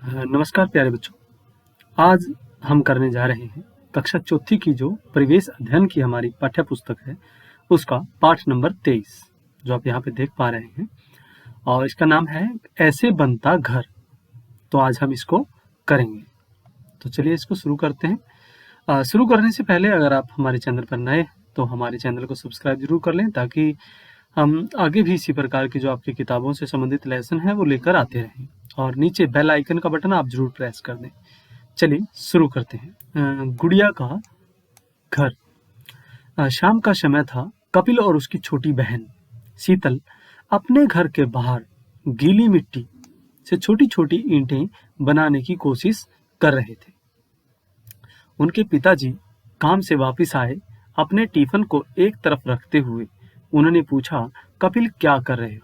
नमस्कार प्यारे बच्चों। आज हम करने जा रहे हैं कक्षा चौथी की जो परिवेश अध्ययन की हमारी पाठ्य पुस्तक है उसका पाठ नंबर 23 जो आप यहाँ पे देख पा रहे हैं और इसका नाम है ऐसे बनता घर। तो आज हम इसको करेंगे। तो चलिए इसको शुरू करते हैं। शुरू करने से पहले अगर आप हमारे चैनल पर नए हैं तो हमारे चैनल को सब्सक्राइब जरूर कर लें ताकि हम आगे भी इसी प्रकार की जो आपकी किताबों से संबंधित लेसन है वो लेकर आते रहें। और नीचे बेल आइकन का बटन आप जरूर प्रेस कर दें। चलिए शुरू करते हैं। गुड़िया का घर। शाम का समय था। कपिल और उसकी छोटी बहन शीतल अपने घर के बाहर गीली मिट्टी से छोटी छोटी ईंटें बनाने की कोशिश कर रहे थे। उनके पिताजी काम से वापस आए। अपने टिफिन को एक तरफ रखते हुए उन्होंने पूछा, कपिल क्या कर रहे हो?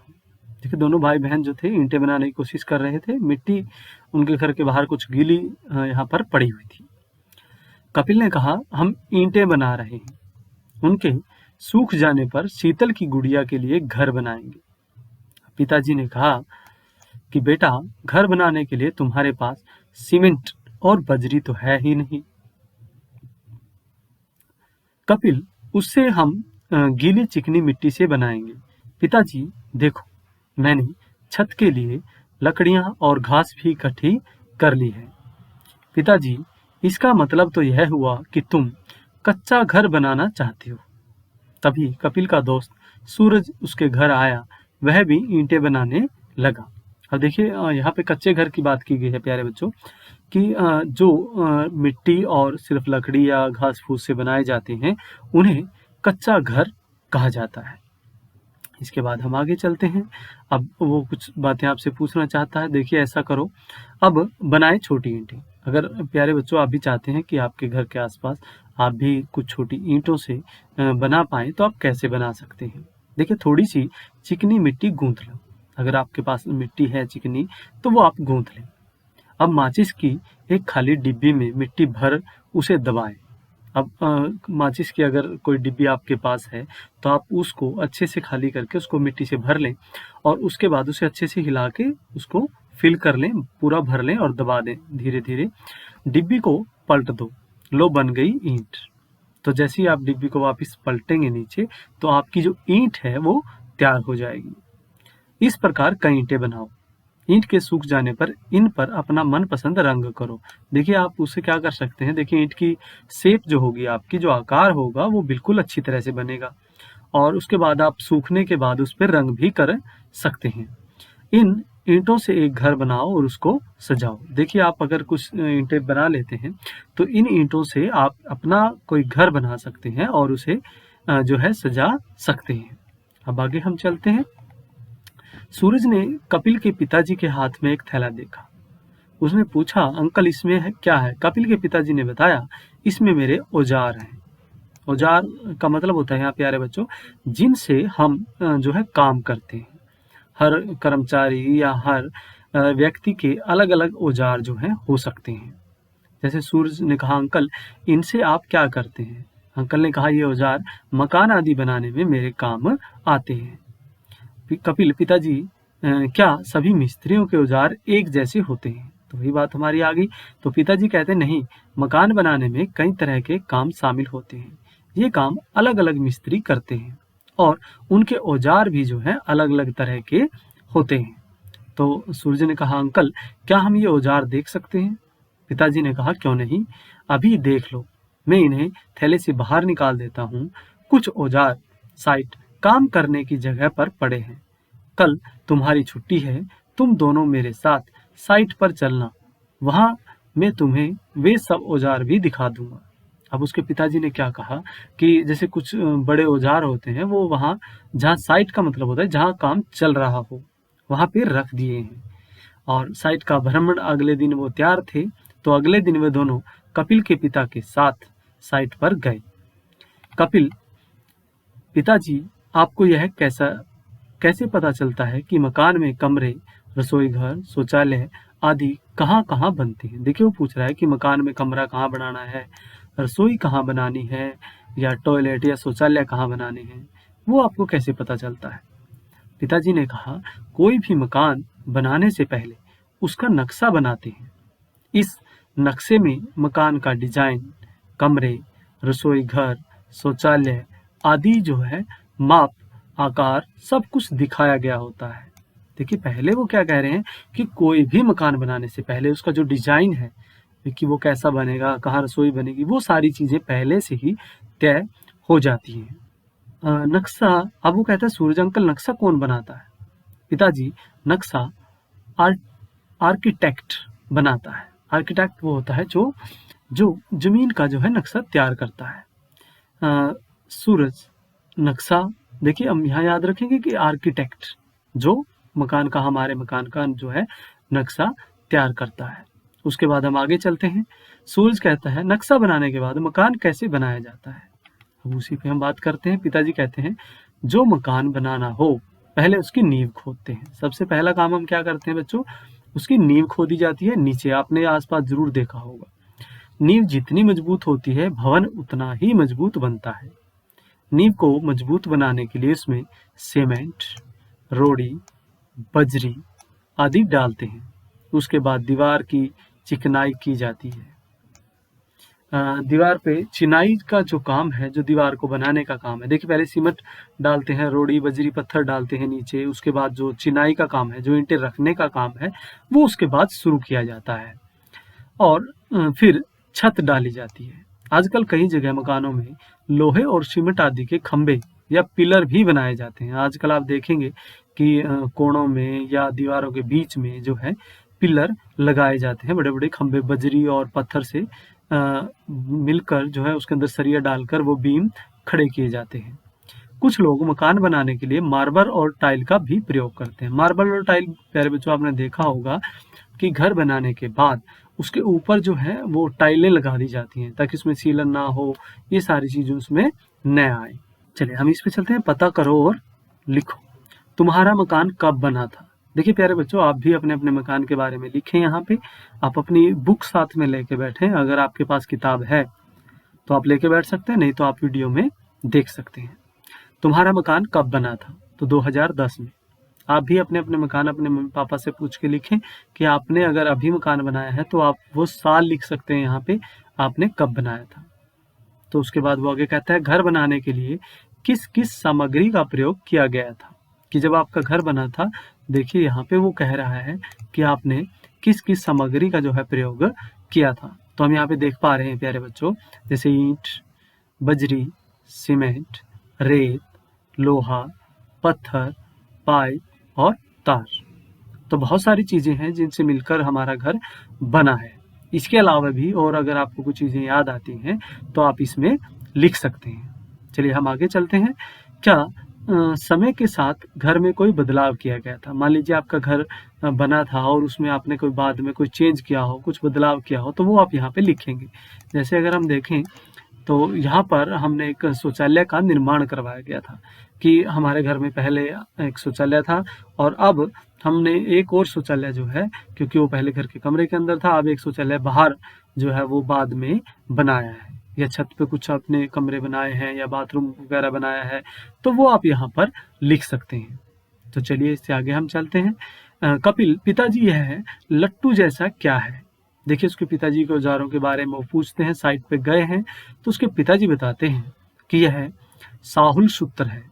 देखिए दोनों भाई बहन जो थे ईंटें बनाने की कोशिश कर रहे थे। मिट्टी उनके घर के बाहर कुछ गीली यहाँ पर पड़ी हुई थी। कपिल ने कहा, हम ईंटें बना रहे हैं। उनके सूख जाने पर शीतल की गुड़िया के लिए घर बनाएंगे। पिताजी ने कहा कि बेटा, घर बनाने के लिए तुम्हारे पास सीमेंट और बजरी तो है ही नहीं। कपिल, उससे हम गीली चिकनी मिट्टी से बनाएंगे। पिताजी देखो, मैंने छत के लिए लकड़ियां और घास भी इकट्ठी कर ली है। पिताजी, इसका मतलब तो यह हुआ कि तुम कच्चा घर बनाना चाहते हो। तभी कपिल का दोस्त सूरज उसके घर आया। वह भी ईंटें बनाने लगा। अब देखिए यहाँ पे कच्चे घर की बात की गई है प्यारे बच्चों कि जो मिट्टी और सिर्फ लकड़ी या घास फूस से बनाए जाते हैं उन्हें कच्चा घर कहा जाता है। इसके बाद हम आगे चलते हैं। अब वो कुछ बातें आपसे पूछना चाहता है। देखिए ऐसा करो, अब बनाए छोटी ईंटें। अगर प्यारे बच्चों आप भी चाहते हैं कि आपके घर के आसपास आप भी कुछ छोटी ईंटों से बना पाएं तो आप कैसे बना सकते हैं। देखिए थोड़ी सी चिकनी मिट्टी गूंथ लो। अगर आपके पास मिट्टी है चिकनी तो वो आप गूंथ लें। अब माचिस की एक खाली डिब्बी में मिट्टी भर उसे दबाएं। अब माचिस की अगर कोई डिब्बी आपके पास है तो आप उसको अच्छे से खाली करके उसको मिट्टी से भर लें और उसके बाद उसे अच्छे से हिला के उसको फिल कर लें, पूरा भर लें और दबा दें धीरे धीरे। डिब्बी को पलट दो। लो बन गई ईंट। तो जैसे ही आप डिब्बी को वापस पलटेंगे नीचे तो आपकी जो ईंट है वो तैयार हो जाएगी। इस प्रकार कई ईंटें बनाओ। ईंट के सूख जाने पर इन पर अपना मनपसंद रंग करो। देखिए आप उससे क्या कर सकते हैं। देखिए ईंट की शेप जो होगी, आपकी जो आकार होगा वो बिल्कुल अच्छी तरह से बनेगा और उसके बाद आप सूखने के बाद उस पर रंग भी कर सकते हैं। इन ईंटों से एक घर बनाओ और उसको सजाओ। देखिए आप अगर कुछ ईंटें बना लेते हैं तो इन ईंटों से आप अपना कोई घर बना सकते हैं और उसे जो है सजा सकते हैं। अब आगे हम चलते हैं। सूरज ने कपिल के पिताजी के हाथ में एक थैला देखा। उसने पूछा, अंकल इसमें है क्या है? कपिल के पिताजी ने बताया, इसमें मेरे औजार हैं। औजार का मतलब होता है यहाँ प्यारे बच्चों जिनसे हम जो है काम करते हैं। हर कर्मचारी या हर व्यक्ति के अलग अलग औजार जो हैं हो सकते हैं। जैसे सूरज ने कहा, अंकल इनसे आप क्या करते हैं? अंकल ने कहा, ये औजार मकान आदि बनाने में मेरे काम आते हैं। कपिल, पिताजी क्या सभी मिस्त्रियों के औजार एक जैसे होते हैं? तो वही बात हमारी आ गई। तो पिताजी कहते हैं, नहीं, मकान बनाने में कई तरह के काम शामिल होते हैं। ये काम अलग अलग मिस्त्री करते हैं और उनके औजार भी जो है अलग अलग तरह के होते हैं। तो सूरज ने कहा, अंकल क्या हम ये औजार देख सकते हैं? पिताजी ने कहा, क्यों नहीं, अभी देख लो। मैं इन्हें थैले से बाहर निकाल देता हूँ। कुछ औजार साइट काम करने की जगह पर पड़े हैं। कल तुम्हारी छुट्टी है, तुम दोनों मेरे साथ साइट पर चलना। वहां मैं तुम्हें वे सब औजार भी दिखा दूंगा। अब उसके पिताजी ने क्या कहा कि जैसे कुछ बड़े औजार होते हैं वो वहां जहाँ साइट का मतलब होता है जहाँ काम चल रहा हो वहां पे रख दिए हैं। और साइट का भ्रमण अगले दिन वो तैयार थे तो अगले दिन वे दोनों कपिल के पिता के साथ साइट पर गए। कपिल, पिताजी आपको यह कैसे पता चलता है कि मकान में कमरे, रसोई घर, शौचालय आदि कहाँ कहाँ बनते हैं? देखिए वो पूछ रहा है कि मकान में कमरा कहाँ बनाना है, रसोई कहाँ बनानी है या टॉयलेट या शौचालय कहाँ बनाने हैं, वो आपको कैसे पता चलता है? पिताजी ने कहा, कोई भी मकान बनाने से पहले उसका नक्शा बनाते हैं इस नक्शे में मकान का डिजाइन, कमरे, रसोई घर, शौचालय आदि जो है माप, आकार सब कुछ दिखाया गया होता है। देखिए पहले वो क्या कह रहे हैं कि कोई भी मकान बनाने से पहले उसका जो डिजाइन है कि वो कैसा बनेगा, कहाँ रसोई बनेगी, वो सारी चीजें पहले से ही तय हो जाती हैं। नक्शा, अब वो कहता है सूरज अंकल नक्शा कौन बनाता है? पिताजी, नक्शा आर्ट आर्किटेक्ट बनाता है। आर्किटेक्ट वो होता है जो जो जमीन का जो है नक्शा तैयार करता है। सूरज, नक्शा, देखिए हम यहाँ याद रखेंगे कि आर्किटेक्ट जो मकान का, हमारे मकान का जो है नक्शा तैयार करता है। उसके बाद हम आगे चलते हैं। सूरज कहता है नक्शा बनाने के बाद मकान कैसे बनाया जाता है? अब उसी पे हम बात करते हैं। पिताजी कहते हैं जो मकान बनाना हो पहले उसकी नींव खोदते हैं। सबसे पहला काम हम क्या करते हैं बच्चों? उसकी नींव खोदी जाती है नीचे। आपने आसपास जरूर देखा होगा। नींव जितनी मजबूत होती है भवन उतना ही मजबूत बनता है। नींव को मजबूत बनाने के लिए उसमें सीमेंट, रोड़ी, बजरी आदि डालते हैं। उसके बाद दीवार की चिकनाई की जाती है। दीवार पे चिनाई का जो काम है, जो दीवार को बनाने का काम है, देखिए पहले सीमेंट डालते हैं, रोड़ी, बजरी, पत्थर डालते हैं नीचे। उसके बाद जो चिनाई का काम है, जो ईंटें रखने का काम है, वो उसके बाद शुरू किया जाता है और फिर छत डाली जाती है। आजकल कई जगह मकानों में लोहे और सीमेंट आदि के खंभे या पिलर भी बनाए जाते हैं। आजकल आप देखेंगे कि कोनों में या दीवारों के बीच में जो है पिलर लगाए जाते हैं। बड़े बड़े खंभे बजरी और पत्थर से मिलकर जो है उसके अंदर सरिया डालकर वो बीम खड़े किए जाते हैं। कुछ लोग मकान बनाने के लिए मार्बल और टाइल का भी प्रयोग करते हैं। मार्बल और टाइल, प्यारे बच्चों, आपने देखा होगा कि घर बनाने के बाद उसके ऊपर जो है वो टाइलें लगा दी जाती हैं ताकि उसमें सीलन ना हो, ये सारी चीजें उसमें न आए। चलिए हम इस पे चलते हैं। पता करो और लिखो, तुम्हारा मकान कब बना था? देखिए प्यारे बच्चों, आप भी अपने अपने मकान के बारे में लिखें। यहाँ पे आप अपनी बुक साथ में लेके बैठें। अगर आपके पास किताब है तो आप लेके बैठ सकते हैं, नहीं तो आप वीडियो में देख सकते हैं। तुम्हारा मकान कब बना था? तो 2010 में। आप भी अपने अपने मकान अपने मम्मी पापा से पूछ के लिखें कि आपने अगर अभी मकान बनाया है तो आप वो साल लिख सकते हैं यहाँ पे, आपने कब बनाया था। तो उसके बाद वो आगे कहता है घर बनाने के लिए किस किस सामग्री का प्रयोग किया गया था? कि जब आपका घर बना था, देखिए यहाँ पे वो कह रहा है कि आपने किस किस सामग्री का जो है प्रयोग किया था। तो हम यहाँ पे देख पा रहे हैं प्यारे बच्चों, जैसे ईंट, बजरी, सीमेंट, रेत, लोहा, पत्थर, पाइप और तार। तो बहुत सारी चीजें हैं जिनसे मिलकर हमारा घर बना है। इसके अलावा भी और अगर आपको कुछ चीजें याद आती हैं तो आप इसमें लिख सकते हैं। चलिए हम आगे चलते हैं। क्या समय के साथ घर में कोई बदलाव किया गया था? मान लीजिए आपका घर बना था और उसमें आपने कोई बाद में कोई चेंज किया हो, कुछ बदलाव किया हो, तो वो आप यहाँ पे लिखेंगे। जैसे अगर हम देखें तो यहाँ पर हमने एक शौचालय का निर्माण करवाया गया था कि हमारे घर में पहले एक शौचालय था और अब हमने एक और शौचालय जो है, क्योंकि वो पहले घर के कमरे के अंदर था, अब एक शौचालय बाहर जो है वो बाद में बनाया है, या छत पे कुछ अपने कमरे बनाए हैं या बाथरूम वगैरह बनाया है, तो वो आप यहाँ पर लिख सकते हैं। तो चलिए इससे आगे हम चलते हैं। कपिल, पिताजी यह है लट्टू जैसा क्या है? देखिए उसके पिताजी के औजारों के बारे में वो पूछते हैं, साइट पे गए हैं तो उसके पिताजी बताते हैं कि यह साहुल सूत्र है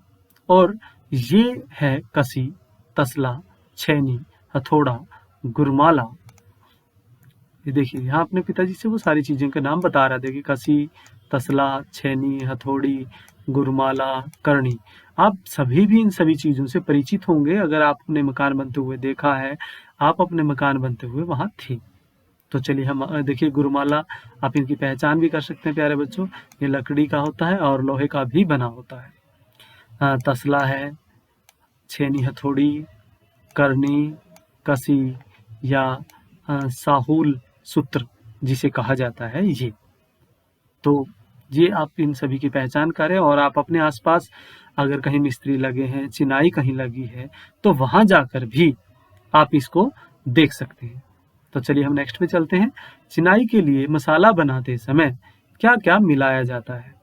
और ये है कसी, तसला, छैनी, हथौड़ा, गुरमाला। ये देखिए यहाँ अपने पिताजी से वो सारी चीजें के नाम बता रहा है। देखिए कसी, तसला, छैनी, हथौड़ी, गुरमाला, करनी। आप सभी भी इन सभी चीजों से परिचित होंगे अगर आपने मकान बनते हुए देखा है, आप अपने मकान बनते हुए वहां थे। तो चलिए हम देखिए गुरुमाला, आप इनकी पहचान भी कर सकते हैं प्यारे बच्चों। ये लकड़ी का होता है और लोहे का भी बना होता है। तसला है, छेनी हथौड़ी, करनी, कसी या साहुल सूत्र जिसे कहा जाता है ये। तो ये आप इन सभी की पहचान करें और आप अपने आसपास अगर कहीं मिस्त्री लगे हैं, चिनाई कहीं लगी है, तो वहां जाकर भी आप इसको देख सकते हैं। तो चलिए हम नेक्स्ट पे चलते हैं। चिनाई के लिए मसाला बनाते समय क्या क्या मिलाया जाता है?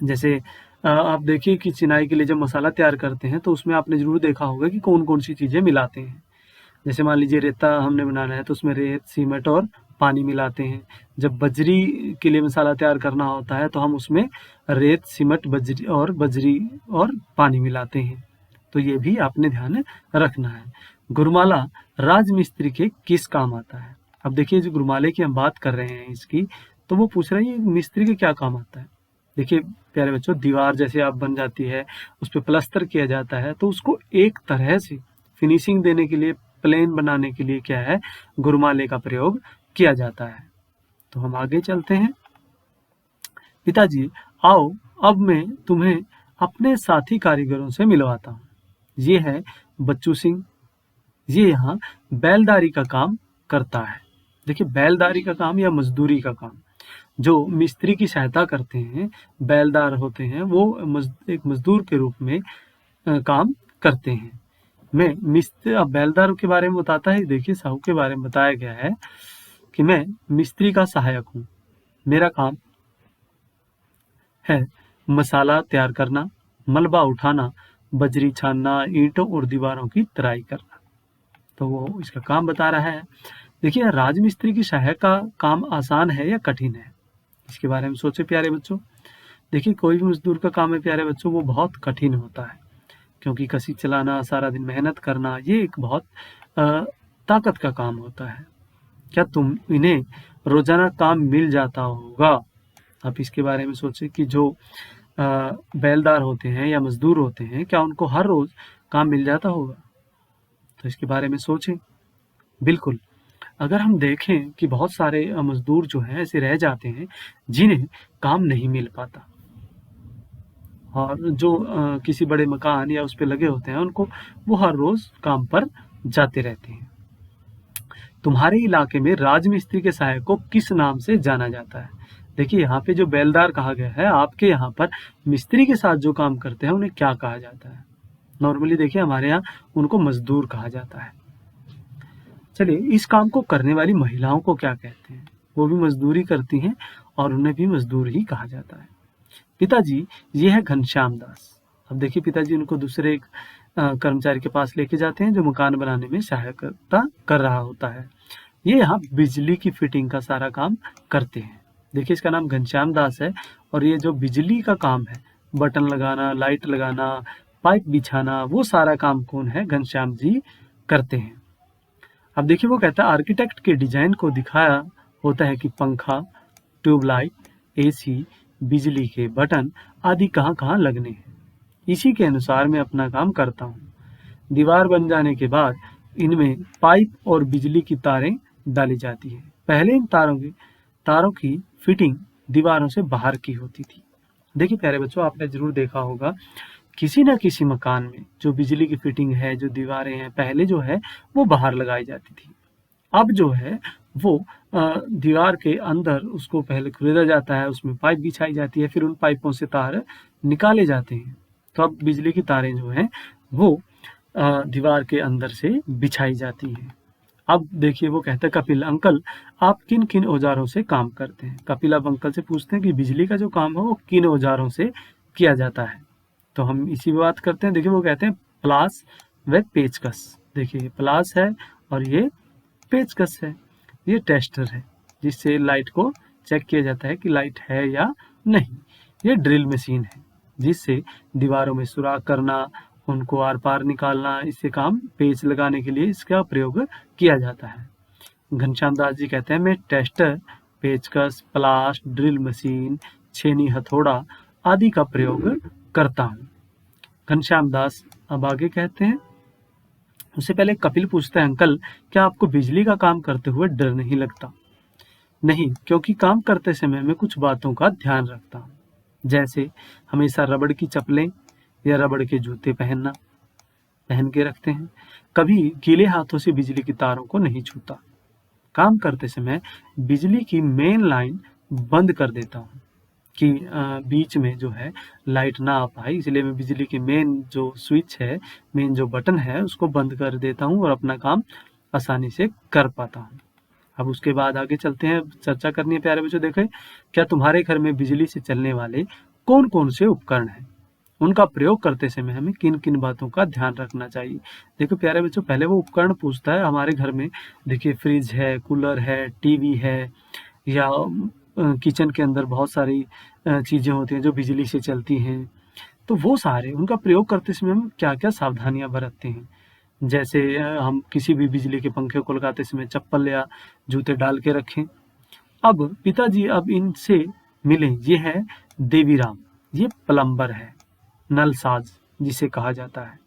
जैसे आप देखिए कि चिनाई के लिए जब मसाला तैयार करते हैं तो उसमें आपने जरूर देखा होगा कि कौन कौन सी चीजें मिलाते हैं। जैसे मान लीजिए रेता हमने बनाना है तो उसमें रेत, सीमेंट और पानी मिलाते हैं। जब बजरी के लिए मसाला तैयार करना होता है तो हम उसमें रेत, सीमेंट, बजरी और पानी मिलाते हैं। तो ये भी आपने ध्यान रखना है। गुरुमाला राजमिस्त्री के किस काम आता है? अब देखिए, जो गुरुमाले की हम बात कर रहे हैं इसकी, तो वो पूछ रहे हैं मिस्त्री के क्या काम आता है। देखिए प्यारे बच्चों, दीवार जैसे आप बन जाती है, उस पर प्लस्तर किया जाता है, तो उसको एक तरह से फिनिशिंग देने के लिए, प्लेन बनाने के लिए क्या है, गुरुमाले का प्रयोग किया जाता है। तो हम आगे चलते हैं। पिताजी, आओ अब मैं तुम्हें अपने साथी कारीगरों से मिलवाता हूँ। ये है बच्चू सिंह। ये यहाँ बैलदारी का काम करता है। देखिए, बैलदारी का काम या मजदूरी का काम, जो मिस्त्री की सहायता करते हैं, बैलदार होते हैं, वो एक मजदूर के रूप में काम करते हैं। मैं मिस्त्री, अब बैलदार के बारे में बताता है। देखिए, साहू के बारे में बताया गया है कि मैं मिस्त्री का सहायक हूँ। मेरा काम है मसाला तैयार करना, मलबा उठाना, बजरी छानना, ईंटों और दीवारों की तराई करना। तो वो इसका काम बता रहा है। देखिए, राजमिस्त्री की सहायक का काम आसान है या कठिन है, इसके बारे में सोचे प्यारे बच्चों। देखिए, कोई भी मजदूर का काम है प्यारे बच्चों, वो बहुत कठिन होता है, क्योंकि कसी चलाना, सारा दिन मेहनत करना, ये एक बहुत ताकत का काम होता है। क्या तुम इन्हें रोजाना काम मिल जाता होगा? आप इसके बारे में सोचें कि जो बैलदार होते हैं या मजदूर होते हैं, क्या उनको हर रोज काम मिल जाता होगा? तो इसके बारे में सोचें। बिल्कुल। अगर हम देखें कि बहुत सारे मजदूर जो हैं ऐसे रह जाते हैं जिन्हें काम नहीं मिल पाता, और जो किसी बड़े मकान या उस पे लगे होते हैं, उनको वो हर रोज काम पर जाते रहते हैं। तुम्हारे इलाके में राजमिस्त्री के सहायक को किस नाम से जाना जाता है? देखिए, यहाँ पे जो बैलदार कहा गया है, आपके यहाँ पर मिस्त्री के साथ जो काम करते हैं उन्हें क्या कहा जाता है? नॉर्मली देखिए, हमारे यहाँ उनको मजदूर कहा जाता है। चलिए, इस काम को करने वाली महिलाओं को क्या कहते हैं? वो भी मजदूरी करती हैं और उन्हें भी मजदूर ही कहा जाता है। पिताजी, ये है घनश्याम दास। अब देखिए, पिताजी उनको दूसरे एक कर्मचारी के पास लेके जाते हैं जो मकान बनाने में सहायता कर रहा होता है। ये यहाँ बिजली की फिटिंग का सारा काम करते हैं। देखिए, इसका नाम घनश्याम दास है, और ये जो बिजली का काम है, बटन लगाना, लाइट लगाना, पाइप बिछाना, वो सारा काम कौन है? घनश्याम जी करते हैं। अब देखिए, वो कहता है आर्किटेक्ट के डिजाइन को दिखाया होता है कि पंखा, ट्यूबलाइट, एसी, बिजली के बटन आदि कहाँ कहाँ लगने हैं। इसी के अनुसार मैं अपना काम करता हूँ। दीवार बन जाने के बाद इनमें पाइप और बिजली की तारें डाली जाती है। पहले इन तारों की फिटिंग दीवारों से बाहर की होती थी। देखिए प्यारे बच्चों, आपने जरूर देखा होगा किसी न किसी मकान में जो बिजली की फिटिंग है, जो दीवारें हैं, पहले जो है वो बाहर लगाई जाती थी। अब जो है वो दीवार के अंदर उसको पहले खुदा जाता है, उसमें पाइप बिछाई जाती है, फिर उन पाइपों से तार निकाले जाते हैं। तो अब बिजली की तारें जो हैं वो दीवार के अंदर से बिछाई जाती हैं। अब देखिए, वो कहते हैं कपिल अंकल, आप किन किन औजारों से काम करते हैं? कपिल अब अंकल से पूछते हैं कि बिजली का जो काम है वो किन औजारों से किया जाता है। तो हम इसी पे बात करते हैं। देखिए, वो कहते हैं प्लास व पेचकस। देखिए, प्लास है और ये पेचकस है। ये टेस्टर है जिससे लाइट को चेक किया जाता है कि लाइट है या नहीं। ये ड्रिल मशीन है जिससे दीवारों में सुराख करना, उनको आर पार निकालना, इससे काम पेच लगाने के लिए इसका प्रयोग किया जाता है। घनश्याम दास जी कहते हैं मैं टेस्टर, पेचकस, प्लास, ड्रिल मशीन, छेनी, हथौड़ा आदि का प्रयोग करता हूँ। घनश्याम दास अब आगे कहते हैं। उससे पहले कपिल पूछता है अंकल, क्या आपको बिजली का काम करते हुए डर नहीं लगता? नहीं, क्योंकि काम करते समय मैं कुछ बातों का ध्यान रखता हूँ, जैसे हमेशा रबड़ की चप्पलें या रबड़ के जूते पहन के रखते हैं। कभी गीले हाथों से बिजली की तारों को नहीं छूता। काम करते समय बिजली की मेन लाइन बंद कर देता हूँ कि बीच में जो है लाइट ना आ पाए, इसलिए मैं बिजली की मेन जो स्विच है, मेन जो बटन है, उसको बंद कर देता हूँ और अपना काम आसानी से कर पाता हूँ। अब उसके बाद आगे चलते हैं, चर्चा करनी है प्यारे बच्चों। देखें, क्या तुम्हारे घर में बिजली से चलने वाले कौन कौन से उपकरण हैं? उनका प्रयोग करते समय हमें किन किन बातों का ध्यान रखना चाहिए। देखो प्यारे बच्चों, पहले वो उपकरण पूछता है हमारे घर में, देखिए फ्रिज है, कूलर है, टीवी है, या किचन के अंदर बहुत सारी चीज़ें होती हैं जो बिजली से चलती हैं। तो वो सारे उनका प्रयोग करते समय हम क्या-क्या सावधानियाँ बरतते हैं। जैसे हम किसी भी बिजली के पंखे को लगाते समय चप्पल या जूते डाल के रखें। अब पिताजी अब इनसे मिले, ये है देवीराम, ये प्लम्बर है, नलसाज जिसे कहा जाता है।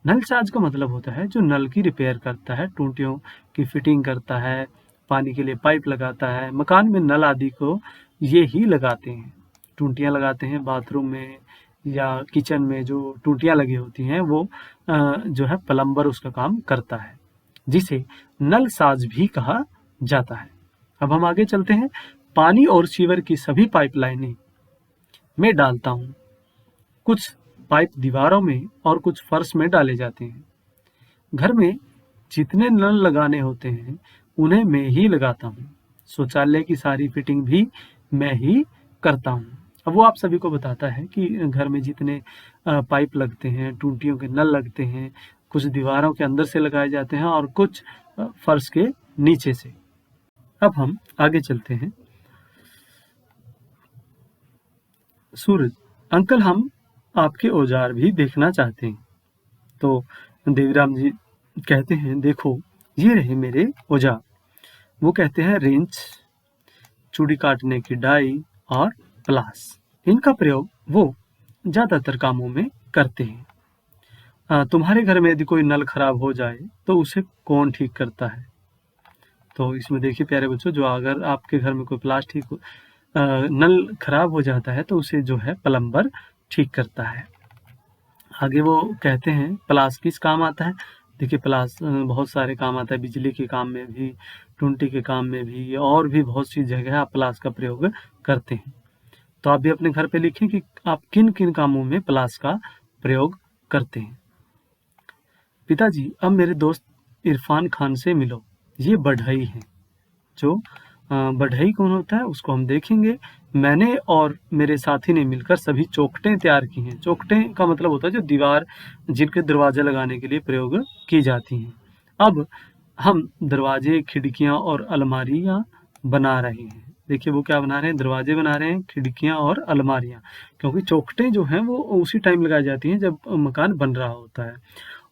नलसाज का मतलब होता है जो नल की रिपेयर करता है, टूटियों की फिटिंग करता है, पानी के लिए पाइप लगाता है, मकान में नल आदि को ये ही लगाते हैं। टूटियाँ लगाते हैं बाथरूम में या किचन में, जो टूटियाँ लगी होती हैं वो जो है प्लम्बर उसका काम करता है, जिसे नलसाज भी कहा जाता है। अब हम आगे चलते हैं। पानी और सीवर की सभी पाइपलाइनें में डालता हूँ। कुछ पाइप दीवारों में और कुछ फर्श में डाले जाते हैं। घर में जितने नल लगाने होते हैं उन्हें मैं ही लगाता हूँ। शौचालय की सारी फिटिंग भी मैं ही करता हूँ। अब वो आप सभी को बताता है कि घर में जितने पाइप लगते हैं, टूटियों के नल लगते हैं, कुछ दीवारों के अंदर से लगाए जाते हैं और कुछ फर्श के नीचे से। अब हम आगे चलते हैं। सूरज, अंकल हम आपके औजार भी देखना चाहते हैं। तो देवीराम जी कहते हैं, देखो ये रहे मेरे औजार। वो कहते हैं रेंच, चूड़ी काटने की डाई और प्लास। इनका प्रयोग वो ज्यादातर कामों में करते हैं। तुम्हारे घर में यदि कोई नल खराब हो जाए तो उसे कौन ठीक करता है? तो इसमें देखिए प्यारे बच्चों, जो अगर आपके घर में कोई प्लास्टिक नल खराब हो जाता है तो उसे जो है प्लम्बर ठीक करता है। आगे वो कहते हैं प्लास किस काम आता है? देखिए प्लास बहुत सारे काम आता है, बिजली के काम में भी, टूटी के काम में भी, और भी बहुत सी जगह आप प्लास का प्रयोग करते हैं। तो आप भी अपने घर पे लिखें कि आप किन किन कामों में प्लास का प्रयोग करते हैं। पिताजी, अब मेरे दोस्त इरफान खान से मिलो, ये बढ़ई है। जो बढ़ई कौन होता है उसको हम देखेंगे। मैंने और मेरे साथी ने मिलकर सभी चौखटें तैयार की हैं। चौखटें का मतलब होता है जो दीवार, जिनके दरवाजे लगाने के लिए प्रयोग की जाती हैं। अब हम दरवाजे, खिड़कियां और अलमारियां बना रहे हैं। देखिए वो क्या बना रहे हैं, दरवाजे बना रहे हैं, खिड़कियां और अलमारियां, क्योंकि चौखटें जो हैं वो उसी टाइम लगाई जाती हैं जब मकान बन रहा होता है।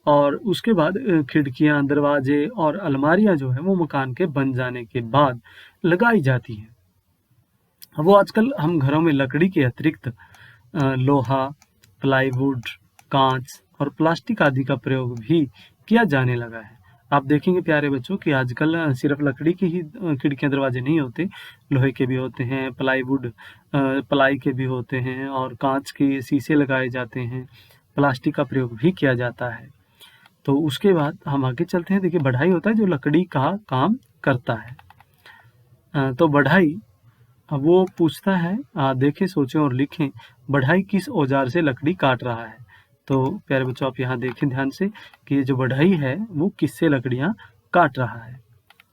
और उसके बाद खिड़कियां, दरवाजे और अलमारियां जो है वो मकान के बन जाने के बाद लगाई जाती हैं। वो आजकल हम घरों में लकड़ी के अतिरिक्त लोहा, प्लाईवुड, कांच और प्लास्टिक आदि का प्रयोग भी किया जाने लगा है। आप देखेंगे प्यारे बच्चों कि आजकल सिर्फ लकड़ी की ही खिड़कियां दरवाजे नहीं होते, लोहे के भी होते हैं, प्लाईवुड प्लाई के भी होते हैं, और कांच के शीशे लगाए जाते हैं। प्लास्टिक का प्रयोग भी किया जाता है। तो उसके बाद हम आगे चलते हैं। देखिए बढ़ाई होता है जो लकड़ी का काम करता है। तो बढ़ाई, अब वो पूछता है, देखें, सोचें और लिखें, बढ़ाई किस औजार से लकड़ी काट रहा है? तो प्यारे बच्चों आप यहाँ देखें ध्यान से कि ये जो बढ़ई है वो किससे लकड़ियाँ काट रहा है।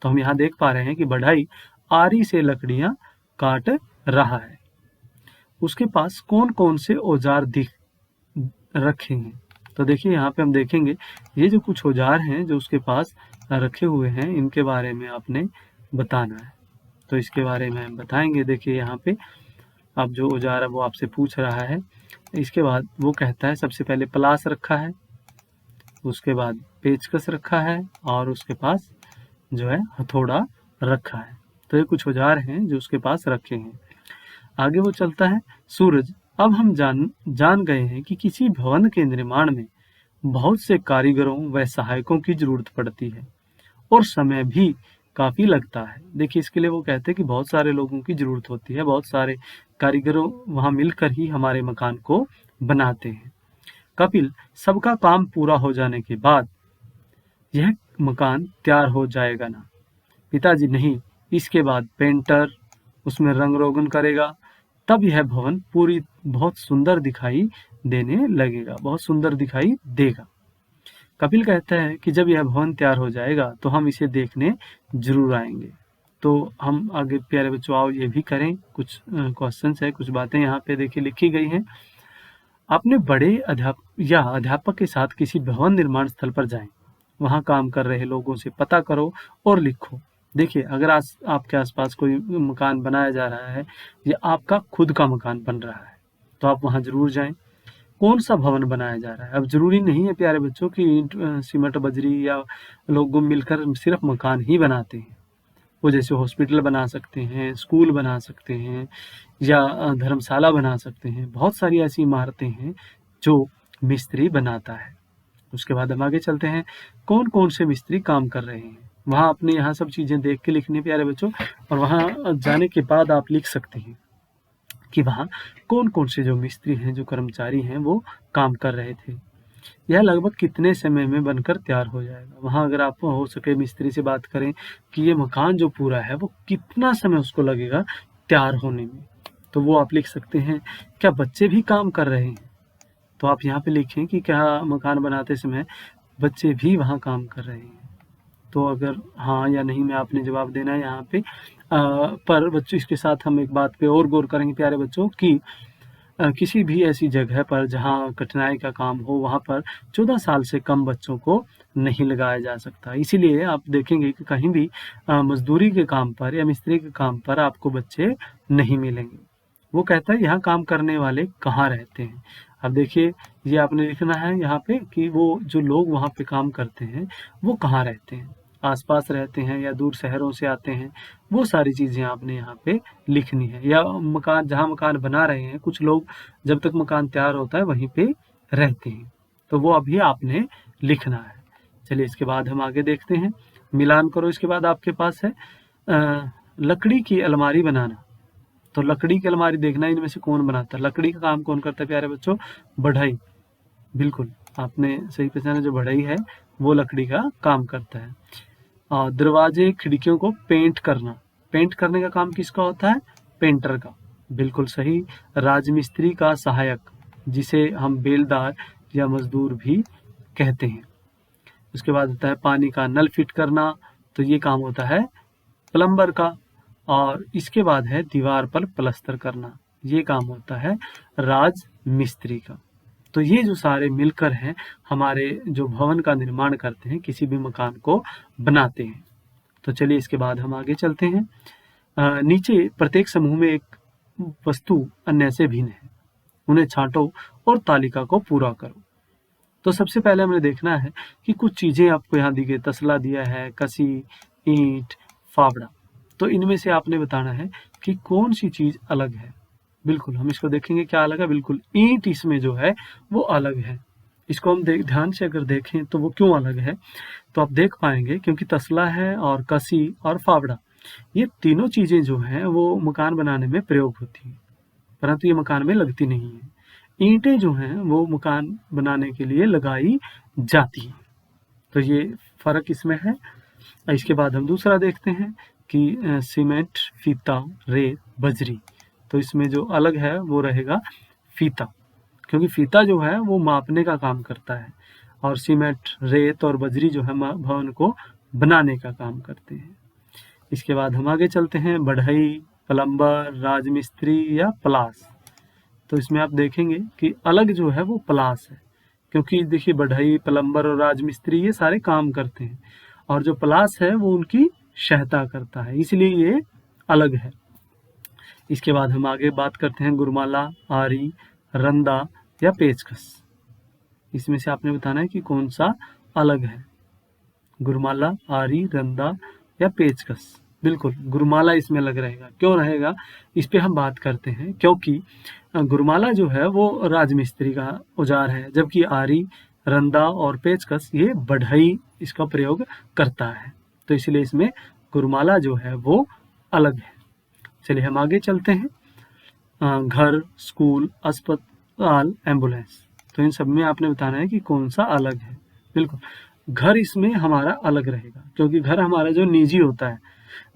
तो हम यहाँ देख पा रहे हैं कि बढ़ई आरी से लकड़ियाँ काट रहा है। उसके पास कौन कौन से औजार दिख रखे हैं? तो देखिए यहाँ पे हम देखेंगे ये जो कुछ औजार हैं जो उसके पास रखे हुए हैं, इनके बारे में आपने बताना है। तो इसके बारे में हम बताएंगे। देखिए यहाँ पे अब जो औजार है वो आपसे पूछ रहा है। इसके बाद वो कहता है सबसे पहले प्लास रखा है, उसके बाद पेचकस रखा है, और उसके पास जो है हथौड़ा रखा है। तो ये कुछ औजार हैं जो उसके पास रखे हैं। आगे वो चलता है, सूरज, अब हम जान गए हैं कि किसी भवन के निर्माण में बहुत से कारीगरों व सहायकों की जरूरत पड़ती है और समय भी काफी लगता है। देखिए इसके लिए वो कहते हैं कि बहुत सारे लोगों की जरूरत होती है, बहुत सारे कारीगरों वहां मिलकर ही हमारे मकान को बनाते हैं। कपिल, सबका काम पूरा हो जाने के बाद यह मकान तैयार हो जाएगा ना? पिताजी, नहीं, इसके बाद पेंटर उसमें रंग रोगन करेगा, तब यह भवन पूरी बहुत सुंदर दिखाई देने लगेगा, बहुत सुंदर दिखाई देगा। कपिल कहता है कि जब यह भवन तैयार हो जाएगा तो हम इसे देखने जरूर आएंगे। तो हम आगे प्यारे बच्चों आओ ये भी करें। कुछ क्वेश्चंस है, कुछ बातें यहाँ पे देखिए लिखी गई हैं। अपने बड़े अध्यापक के साथ किसी भवन निर्माण स्थल पर जाएं। वहां काम कर रहे लोगों से पता करो और लिखो। देखिए, अगर आपके आसपास कोई मकान बनाया जा रहा है या आपका खुद का मकान बन रहा है, तो आप वहां जरूर जाएं। कौन सा भवन बनाया जा रहा है? अब जरूरी नहीं है प्यारे बच्चों कि ईंट, सीमेंट, बजरी या लोग मिलकर सिर्फ मकान ही बनाते हैं। वो जैसे हॉस्पिटल बना सकते हैं, स्कूल बना सकते हैं या धर्मशाला बना सकते हैं। बहुत सारी ऐसी इमारतें हैं जो मिस्त्री बनाता है। उसके बाद हम आगे चलते हैं, कौन कौन से मिस्त्री काम कर रहे हैं। वहाँ अपने यहाँ सब चीजें देख के लिखनी है प्यारे बच्चों, और वहाँ जाने के बाद आप लिख सकते हैं कि वहाँ कौन कौन से जो मिस्त्री हैं, जो कर्मचारी हैं, वो काम कर रहे थे। यह लगभग कितने समय में बनकर तैयार हो जाएगा। वहाँ अगर आप हो सके मिस्त्री से बात करें कि ये मकान जो पूरा है वो कितना समय उसको लगेगा तैयार होने में, तो वो आप लिख सकते हैं। क्या बच्चे भी काम कर रहे हैं? तो आप यहाँ पे लिखें कि क्या मकान बनाते समय बच्चे भी वहाँ काम कर रहे हैं। तो अगर हाँ या नहीं में आपने जवाब देना है यहाँ पे। पर बच्चों, इसके साथ हम एक बात पे और गौर करेंगे प्यारे बच्चों कि किसी भी ऐसी जगह पर जहाँ कठिनाई का काम हो, वहाँ पर 14 साल से कम बच्चों को नहीं लगाया जा सकता। इसीलिए आप देखेंगे कि कहीं भी मजदूरी के काम पर या मिस्त्री के काम पर आपको बच्चे नहीं मिलेंगे। वो कहता है यहाँ काम करने वाले कहाँ रहते हैं। अब देखिए, ये आपने लिखना है यहाँ पे कि वो जो लोग वहाँ पे काम करते हैं वो कहाँ रहते हैं, आसपास रहते हैं या दूर शहरों से आते हैं। वो सारी चीजें आपने यहाँ पे लिखनी है। या मकान, जहाँ मकान बना रहे हैं, कुछ लोग जब तक मकान तैयार होता है वहीं पे रहते हैं, तो वो अभी आपने लिखना है। चलिए, इसके बाद हम आगे देखते हैं, मिलान करो। इसके बाद आपके पास है लकड़ी की अलमारी बनाना। तो लकड़ी की अलमारी देखना, इनमें से कौन बनाता है? लकड़ी का काम कौन करता है प्यारे बच्चों? बढ़ई। बिल्कुल, आपने सही पहचाना, जो बढ़ई है वो लकड़ी का काम करता है। दरवाजे खिड़कियों को पेंट करना, पेंट करने का काम किसका होता है? पेंटर का। बिल्कुल सही। राजमिस्त्री का सहायक, जिसे हम बेलदार या मजदूर भी कहते हैं। उसके बाद होता है पानी का नल फिट करना, तो ये काम होता है प्लम्बर का। और इसके बाद है दीवार पर प्लस्तर करना, ये काम होता है राजमिस्त्री का। तो ये जो सारे मिलकर हैं, हमारे जो भवन का निर्माण करते हैं, किसी भी मकान को बनाते हैं। तो चलिए, इसके बाद हम आगे चलते हैं। नीचे प्रत्येक समूह में एक वस्तु अन्य से भिन्न है, उन्हें छांटो और तालिका को पूरा करो। तो सबसे पहले हमें देखना है कि कुछ चीजें आपको यहाँ दी गई, तसला दिया है, कसी, ईंट, फावड़ा। तो इनमें से आपने बताना है कि कौन सी चीज अलग है। बिल्कुल, हम इसको देखेंगे क्या अलग है। बिल्कुल, ईंट इसमें जो है वो अलग है। इसको हम ध्यान से अगर देखें तो वो क्यों अलग है, तो आप देख पाएंगे क्योंकि तसला है और कसी और फावड़ा, ये तीनों चीजें जो हैं वो मकान बनाने में प्रयोग होती हैं, परंतु ये मकान में लगती नहीं है। ईंटें जो हैं वो मकान बनाने के लिए लगाई जाती हैं। तो ये फर्क इसमें है। इसके बाद हम दूसरा देखते हैं कि सीमेंट, फीता, रेत, बजरी। तो इसमें जो अलग है वो रहेगा फीता, क्योंकि फीता जो है वो मापने का काम करता है, और सीमेंट, रेत और बजरी जो है भवन को बनाने का काम करते हैं। इसके बाद हम आगे चलते हैं, बढ़ई, प्लम्बर, राजमिस्त्री या पलास। तो इसमें आप देखेंगे कि अलग जो है वो पलास है, क्योंकि देखिए बढ़ई, प्लम्बर और राजमिस्त्री ये सारे काम करते हैं, और जो पलास है वो उनकी सहायता करता है, इसलिए ये अलग है। इसके बाद हम आगे बात करते हैं गुरमाला, आरी, रंदा या पेचकस। इसमें से आपने बताना है कि कौन सा अलग है। गुरमाला, आरी, रंदा या पेचकस। बिल्कुल, गुरमाला इसमें अलग रहेगा। क्यों रहेगा, इस पे हम बात करते हैं। क्योंकि गुरमाला जो है वो राजमिस्त्री का औजार है, जबकि आरी, रंदा और पेचकस ये बढ़ई इसका प्रयोग करता है, तो इसलिए इसमें गुरमाला जो है वो अलग है। चलिए, हम आगे चलते हैं। घर, स्कूल, अस्पताल, एम्बुलेंस। तो इन सब में आपने बताना है कि कौन सा अलग है। बिल्कुल, घर इसमें हमारा अलग रहेगा, क्योंकि घर हमारा जो निजी होता है,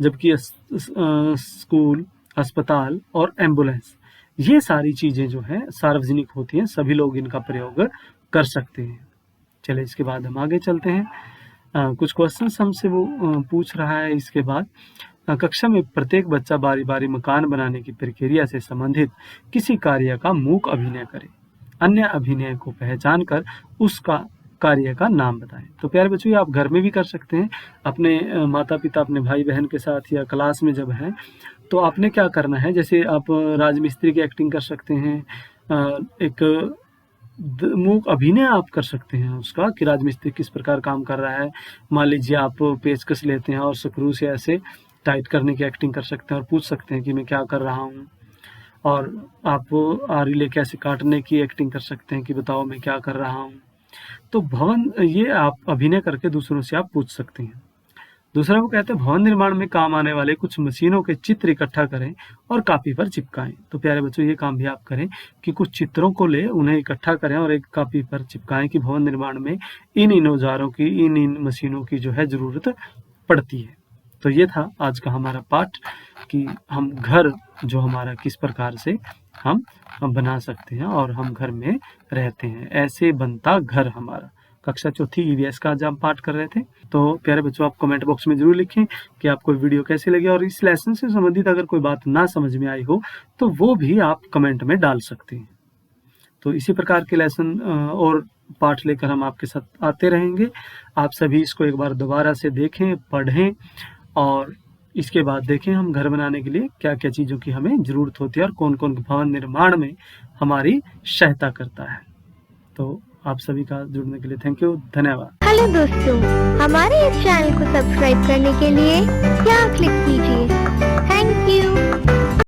जबकि स्कूल, अस्पताल और एम्बुलेंस ये सारी चीजें जो हैं सार्वजनिक होती हैं, सभी लोग इनका प्रयोग कर सकते हैं। चलिए, इसके बाद हम आगे चलते हैं। कुछ क्वेश्चंस हमसे वो पूछ रहा है। इसके बाद कक्षा में प्रत्येक बच्चा बारी बारी मकान बनाने की प्रक्रिया से संबंधित किसी कार्य का मूक अभिनय करे। अन्य अभिनय को पहचान कर उसका कार्य का नाम बताएं। तो प्यारे बच्चों, ये आप घर में भी कर सकते हैं, अपने माता पिता, अपने भाई बहन के साथ, या क्लास में जब हैं तो आपने क्या करना है, जैसे आप राजमिस्त्री की एक्टिंग कर सकते हैं, एक मूक अभिनय आप कर सकते हैं उसका, कि राजमिस्त्री किस प्रकार काम कर रहा है। मान लीजिए आप पेचकस लेते हैं और स्क्रू से ऐसे टाइट करने की एक्टिंग कर सकते हैं और पूछ सकते हैं कि मैं क्या कर रहा हूँ। और आप आरी लेके ऐसे काटने की एक्टिंग कर सकते हैं कि बताओ मैं क्या कर रहा हूँ। तो भवन, ये आप अभिनय करके दूसरों से आप पूछ सकते हैं। दूसरा वो कहते हैं भवन निर्माण में काम आने वाले कुछ मशीनों के चित्र इकट्ठा करें और कापी पर चिपकाएं। तो प्यारे बच्चों, ये काम भी आप करें कि कुछ चित्रों को ले, उन्हें इकट्ठा करें और एक कापी पर चिपकाएं कि भवन निर्माण में इन औजारों की, इन मशीनों की जो है जरूरत पड़ती है। तो ये था आज का हमारा पाठ कि हम घर जो हमारा किस प्रकार से हम बना सकते हैं और हम घर में रहते हैं, ऐसे बनता घर हमारा। कक्षा चौथी ईवीएस का आज हम पाठ कर रहे थे। तो प्यारे बच्चों, आप कमेंट बॉक्स में जरूर लिखें कि आपको वीडियो कैसी लगी, और इस लेसन से संबंधित अगर कोई बात ना समझ में आई हो तो वो भी आप कमेंट में डाल सकते हैं। तो इसी प्रकार के लेसन और पाठ लेकर हम आपके साथ आते रहेंगे। आप सभी इसको एक बार दोबारा से देखें, पढ़ें, और इसके बाद देखें हम घर बनाने के लिए क्या क्या चीज़ों की हमें ज़रूरत होती है और कौन कौन भवन निर्माण में हमारी सहायता करता है। तो आप सभी का जुड़ने के लिए थैंक यू, धन्यवाद। हेलो दोस्तों, हमारे इस चैनल को सब्सक्राइब करने के लिए यहाँ क्लिक कीजिए। Thank you.